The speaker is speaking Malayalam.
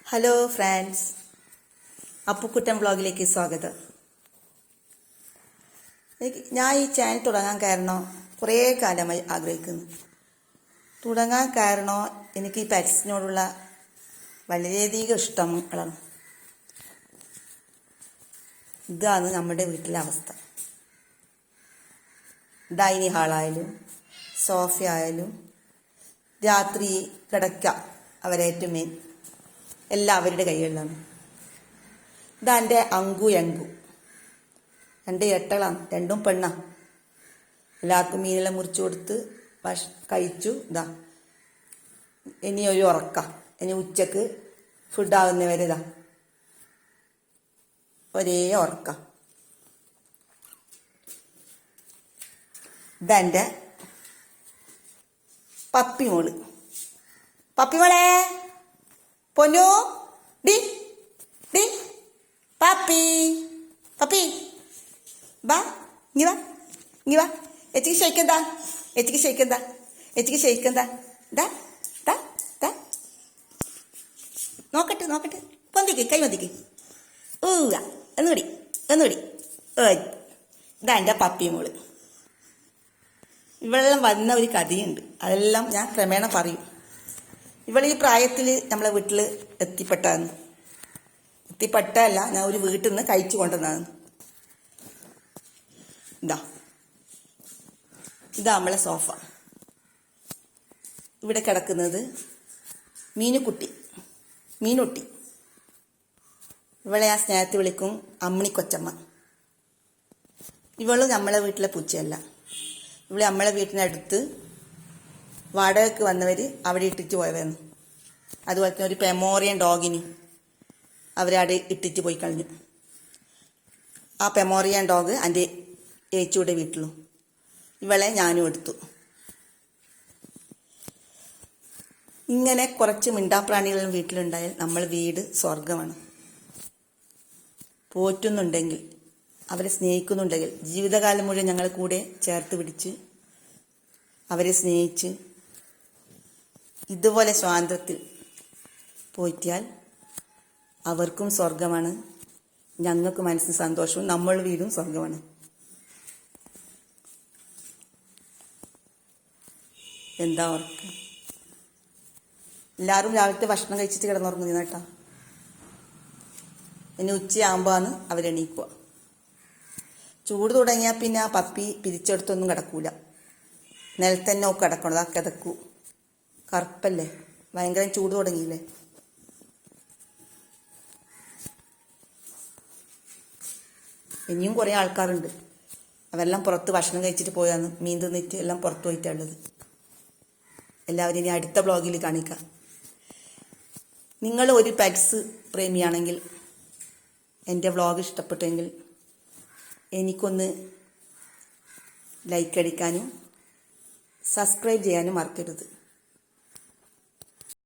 ഹലോ ഫ്രണ്ട്സ്, അപ്പുക്കുട്ടൻ വ്ളോഗിലേക്ക് സ്വാഗതം. ഞാൻ ഈ ചാനൽ തുടങ്ങാൻ കാരണം കുറേ കാലമായി ആഗ്രഹിക്കുന്നു. തുടങ്ങാൻ കാരണം എനിക്ക് ഈ പെറ്റ്സിനോടുള്ള വളരെയധികം ഇഷ്ടങ്ങളാണ്. ഇതാണ് നമ്മുടെ വീട്ടിലെ അവസ്ഥ. ഡൈനിങ് ഹാളായാലും സോഫ ആയാലും രാത്രി കിടക്ക അവരേറ്റവും മെയിൻ എല്ലാം അവരുടെ കൈകളിലാണ്. ഇതാ എൻ്റെ അങ്കു എങ്കു, രണ്ട് ഇരട്ടകളാണ്, രണ്ടും പെണ്ണാണ്. എല്ലാവർക്കും മീനെല്ലാം മുറിച്ചു കൊടുത്ത് കഴിച്ചു. ഇതാ ഇനി ഒരു ഉറക്ക, ഇനി ഉച്ചക്ക് ഫുഡാകുന്നവരെ ഇതാ ഒരേ ഉറക്ക. ഇതെൻ്റെ പപ്പിമോള്. പപ്പിമോളെ പൊന്നു, ഡി ഡി പാപ്പി പപ്പി വാ, ഇങ്ങി വാ, ഇങ്ങി വാ. എച്ചിക്ക് ഷെയ്ക്കെന്താ, എച്ചിക്ക് ഷെയ്ക്കെന്താ, എച്ചിക്ക് ഷെയ്ക്കെന്താ. ദാ ദാ ദാ നോക്കട്ടെ നോക്കട്ടെ, പൊന്തിക്ക്, കൈ പൊന്തിക്ക്. ഊവ, ഒന്നുകൂടി ഒന്നുകൂടി. ഓയ്, ഇതാ എൻ്റെ പപ്പിമോള്. ഇവളെല്ലാം വന്ന ഒരു കഥയുണ്ട്, അതെല്ലാം ഞാൻ ക്രമേണ പറയും. ഇവൾ ഈ പ്രായത്തിൽ നമ്മളെ വീട്ടിൽ എത്തിപ്പെട്ടല്ല, ഞാൻ ഒരു വീട്ടിൽ നിന്ന് കഴിച്ചു കൊണ്ടുവന്നതാണ്. ഇതാ നമ്മളെ സോഫ. ഇവിടെ കിടക്കുന്നത് മീനുട്ടി. ഇവളെ ആ സ്നേഹത്തിൽ വിളിക്കും അമ്മിണി കൊച്ചമ്മ. ഇവള് നമ്മളെ വീട്ടിലെ പൂച്ചയല്ല. ഇവിടെ നമ്മളെ വീട്ടിനടുത്ത് വാടകയ്ക്ക് വന്നവർ അവിടെ ഇട്ടിട്ട് പോയവരുന്നു. അതുപോലെ തന്നെ ഒരു പെമോറിയൻ ഡോഗിന് അവരവിടെ ഇട്ടിട്ട് പോയി കളഞ്ഞു. ആ പെമോറിയൻ ഡോഗ് എൻ്റെ ഏച്ചിയുടെ വീട്ടിലും. ഇവളെ ഞാനും എടുത്തു. ഇങ്ങനെ കുറച്ച് മിണ്ടാപ്രാണികളും വീട്ടിലുണ്ടായാൽ നമ്മൾ വീട് സ്വർഗമാണ്. പോറ്റുന്നുണ്ടെങ്കിൽ, അവരെ സ്നേഹിക്കുന്നുണ്ടെങ്കിൽ, ജീവിതകാലം മുഴുവൻ ഞങ്ങൾ കൂടെ ചേർത്ത് പിടിച്ച് അവരെ സ്നേഹിച്ച് ഇതുപോലെ സ്വാതന്ത്ര്യത്തിൽ പോറ്റിയാൽ അവർക്കും സ്വർഗമാണ്, ഞങ്ങൾക്ക് മനസ്സിന് സന്തോഷവും, നമ്മൾ വീടും സ്വർഗമാണ്. എന്താ ഓർക്ക് എല്ലാവരും രാവിലത്തെ ഭക്ഷണം കഴിച്ചിട്ട് കിടന്നുറങ്ങുന്നു കേട്ടോ. ഇനി ഉച്ചയാകുമ്പോഴാണ് അവരെണീക്കുക. ചൂട് തുടങ്ങിയാൽ പിന്നെ ആ പപ്പി പിരിച്ചെടുത്തൊന്നും കിടക്കൂല, നിലത്തന്നെ ഒക്കെ കിടക്കണം. ആ കിടക്കൂ, കറുപ്പല്ലേ, ഭയങ്കര ചൂട് തുടങ്ങിയില്ലേ. ഇനിയും കുറേ ആൾക്കാരുണ്ട്, അവരെല്ലാം പുറത്ത് ഭക്ഷണം കഴിച്ചിട്ട് പോയാന്ന്, മീൻ തിന്നിട്ട് എല്ലാം പുറത്ത് പോയിട്ടുള്ളത്. എല്ലാവരും ഇനി അടുത്ത വ്ളോഗിൽ കാണിക്കാം. നിങ്ങൾ ഒരു പെറ്റ്സ് പ്രേമിയാണെങ്കിൽ, എൻ്റെ വ്ളോഗ് ഇഷ്ടപ്പെട്ടെങ്കിൽ എനിക്കൊന്ന് ലൈക്ക് അടിക്കാനും സബ്സ്ക്രൈബ് ചെയ്യാനും മറക്കരുത്.